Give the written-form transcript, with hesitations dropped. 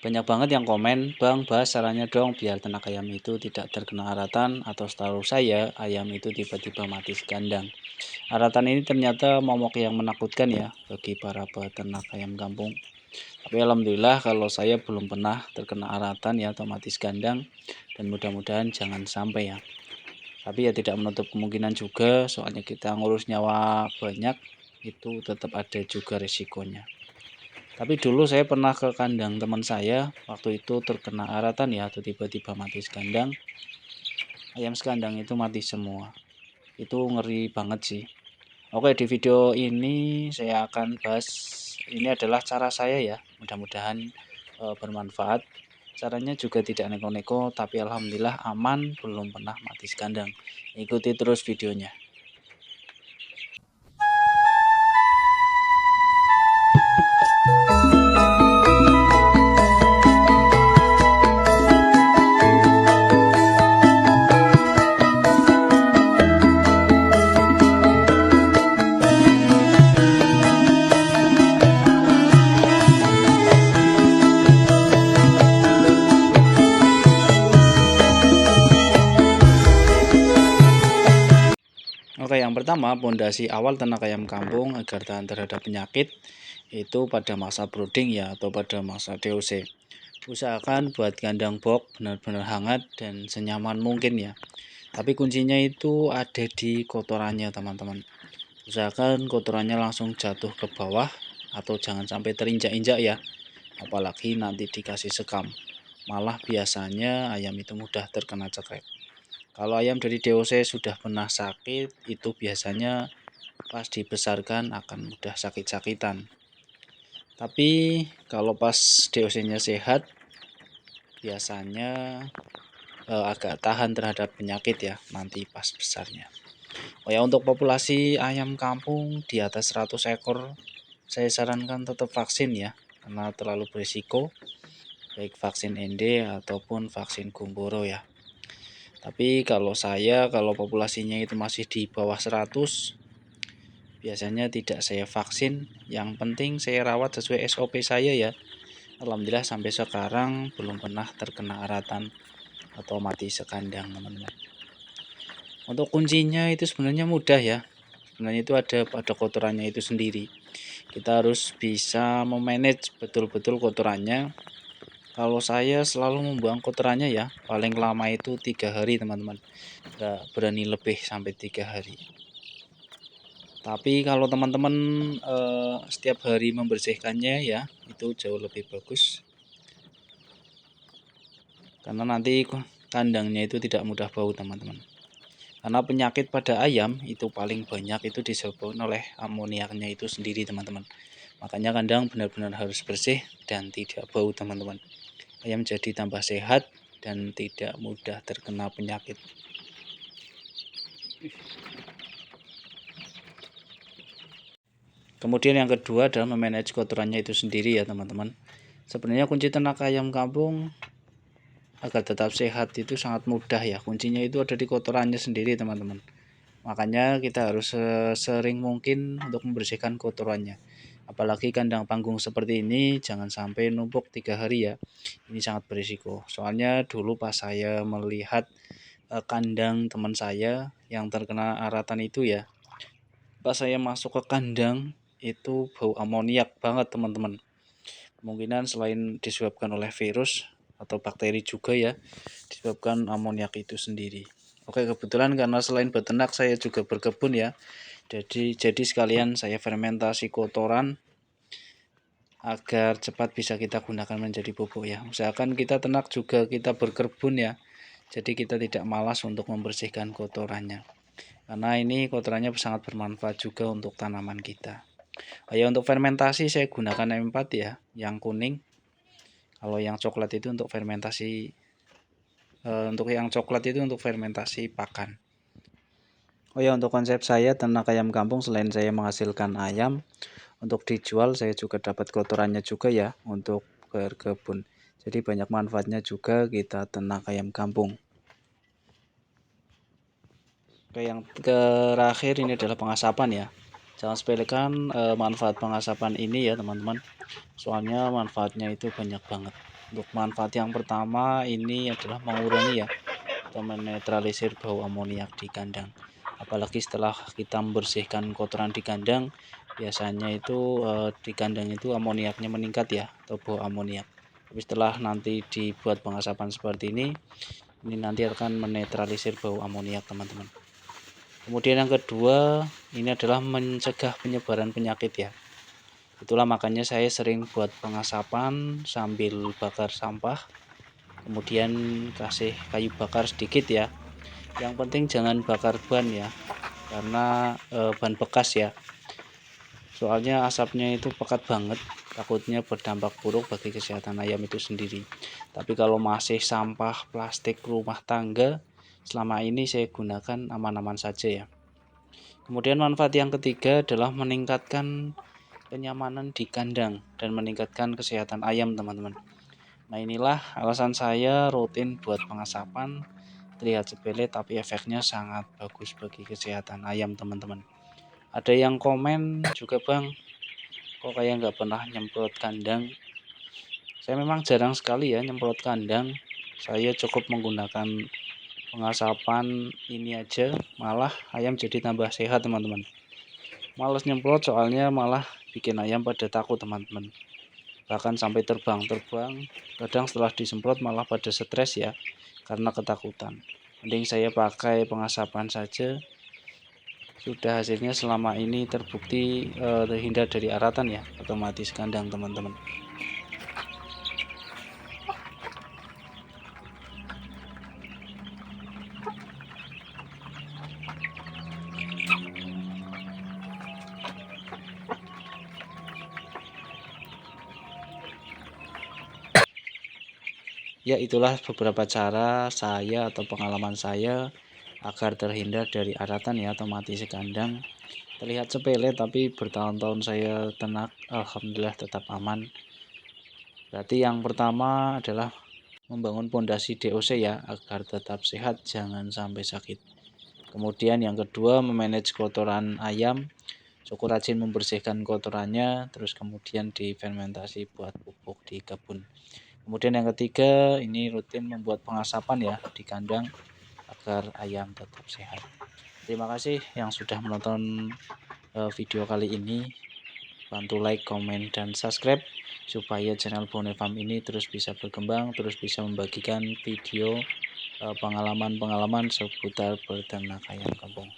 Banyak banget yang komen, "Bang, bahas caranya dong biar ternak ayam itu tidak terkena aratan atau setahu saya ayam itu tiba-tiba mati sekandang." Aratan ini ternyata momok yang menakutkan ya bagi para peternak ayam kampung. Tapi alhamdulillah kalau saya belum pernah terkena aratan ya atau mati sekandang, dan mudah-mudahan jangan sampai ya. Tapi ya tidak menutup kemungkinan juga, soalnya kita ngurus nyawa banyak itu tetap ada juga resikonya. Tapi dulu saya pernah ke kandang teman saya, waktu itu terkena aratan ya atau tiba-tiba mati sekandang. Ayam sekandang itu mati semua. Itu ngeri banget sih. Oke, di video ini saya akan bahas, ini adalah cara saya ya. Mudah-mudahan bermanfaat. Caranya juga tidak neko-neko, tapi alhamdulillah aman, belum pernah mati sekandang. Ikuti terus videonya. Oke, yang pertama, pondasi awal ternak ayam kampung agar tahan terhadap penyakit itu pada masa brooding ya atau pada masa DOC. Usahakan buat kandang box benar-benar hangat dan senyaman mungkin ya. Tapi kuncinya itu ada di kotorannya teman-teman. Usahakan kotorannya langsung jatuh ke bawah atau jangan sampai terinjak-injak ya. Apalagi nanti dikasih sekam. Malah biasanya ayam itu mudah terkena cekrek. Kalau ayam dari DOC sudah pernah sakit, itu biasanya pas dibesarkan akan mudah sakit-sakitan. Tapi kalau pas DOC-nya sehat, biasanya agak tahan terhadap penyakit ya nanti pas besarnya. Oh ya, untuk populasi ayam kampung di atas 100 ekor, saya sarankan tetap vaksin ya, karena terlalu berisiko, baik vaksin ND ataupun vaksin gumboro ya. Tapi kalau populasinya itu masih di bawah 100, biasanya tidak saya vaksin. Yang penting saya rawat sesuai SOP saya ya. Alhamdulillah sampai sekarang belum pernah terkena aratan atau mati sekandang teman-teman. Untuk kuncinya itu sebenarnya mudah ya. Sebenarnya itu ada pada kotorannya itu sendiri. Kita harus bisa memanage betul-betul kotorannya. Kalau saya selalu membuang kotorannya ya, paling lama itu 3 hari teman-teman. Nggak berani lebih sampai 3 hari. Tapi kalau teman-teman setiap hari membersihkannya ya, itu jauh lebih bagus. Karena nanti kandangnya itu tidak mudah bau teman-teman. Karena penyakit pada ayam itu paling banyak itu disebabkan oleh amoniaknya itu sendiri teman-teman. Makanya kandang benar-benar harus bersih dan tidak bau teman-teman. Ayam jadi tambah sehat dan tidak mudah terkena penyakit. Kemudian yang kedua adalah memanage kotorannya itu sendiri ya teman-teman. Sebenarnya kunci ternak ayam kampung agar tetap sehat itu sangat mudah ya. Kuncinya itu ada di kotorannya sendiri teman-teman. Makanya kita harus sering mungkin untuk membersihkan kotorannya. Apalagi kandang panggung seperti ini jangan sampai numpuk 3 hari ya. Ini sangat berisiko. Soalnya dulu pas saya melihat kandang teman saya yang terkena aratan itu ya. Pas saya masuk ke kandang itu bau amoniak banget teman-teman. Kemungkinan selain disebabkan oleh virus atau bakteri juga ya, disebabkan amoniak itu sendiri. Oke, kebetulan karena selain beternak saya juga berkebun ya. Jadi sekalian saya fermentasi kotoran agar cepat bisa kita gunakan menjadi pupuk ya. Usahakan kita ternak juga kita berkebun ya. Jadi kita tidak malas untuk membersihkan kotorannya. Karena ini kotorannya sangat bermanfaat juga untuk tanaman kita. Ya, untuk fermentasi saya gunakan M4 ya, yang kuning. Kalau yang coklat itu untuk fermentasi pakan. Oh ya, untuk konsep saya ternak ayam kampung selain saya menghasilkan ayam untuk dijual, saya juga dapat kotorannya juga ya untuk berkebun. Jadi banyak manfaatnya juga kita ternak ayam kampung. Oke, yang terakhir ini adalah pengasapan ya. Jangan sepelekan manfaat pengasapan ini ya teman-teman. soalnya manfaatnya itu banyak banget. Untuk manfaat yang pertama ini adalah mengurangi ya atau menetralisir bau amoniak di kandang. Apalagi setelah kita membersihkan kotoran di kandang, biasanya itu di kandang itu amoniaknya meningkat ya atau bau amoniak. Tapi setelah nanti dibuat pengasapan seperti ini nanti akan menetralisir bau amoniak teman-teman. Kemudian yang kedua, ini adalah mencegah penyebaran penyakit ya. Itulah makanya saya sering buat pengasapan sambil bakar sampah, kemudian kasih kayu bakar sedikit ya. Yang penting jangan bakar ban ya, karena ban bekas ya. Soalnya asapnya itu pekat banget, takutnya berdampak buruk bagi kesehatan ayam itu sendiri. Tapi kalau masih sampah plastik rumah tangga, selama ini saya gunakan aman-aman saja ya. Kemudian manfaat yang ketiga adalah meningkatkan kenyamanan di kandang dan meningkatkan kesehatan ayam teman-teman. Nah inilah alasan saya rutin buat pengasapan. Terlihat sepele tapi efeknya sangat bagus bagi kesehatan ayam teman-teman. Ada yang komen juga, bang, kok kayak nggak pernah nyemprot kandang. Saya memang jarang sekali ya nyemprot kandang. Saya cukup menggunakan pengasapan ini aja, malah ayam jadi tambah sehat teman-teman. Males nyemprot soalnya malah bikin ayam pada takut teman-teman. Bahkan sampai terbang-terbang, kadang setelah disemprot malah pada stres ya, karena ketakutan. Mending saya pakai pengasapan saja, sudah hasilnya selama ini terbukti terhindar dari aratan ya, otomatis kandang teman-teman. Ya itulah beberapa cara saya atau pengalaman saya agar terhindar dari aratan ya atau mati sekandang. Terlihat sepele tapi bertahun-tahun saya ternak, alhamdulillah tetap aman. Berarti yang pertama adalah membangun pondasi DOC ya agar tetap sehat, jangan sampai sakit. Kemudian yang kedua memanage kotoran ayam, cukup rajin membersihkan kotorannya, terus kemudian difermentasi buat pupuk di kebun. Kemudian yang ketiga ini rutin membuat pengasapan ya di kandang agar ayam tetap sehat. Terima kasih yang sudah menonton video kali ini. Bantu like, komen, dan subscribe supaya channel Bonefarm ini terus bisa berkembang, terus bisa membagikan video pengalaman-pengalaman seputar peternak ayam kampung.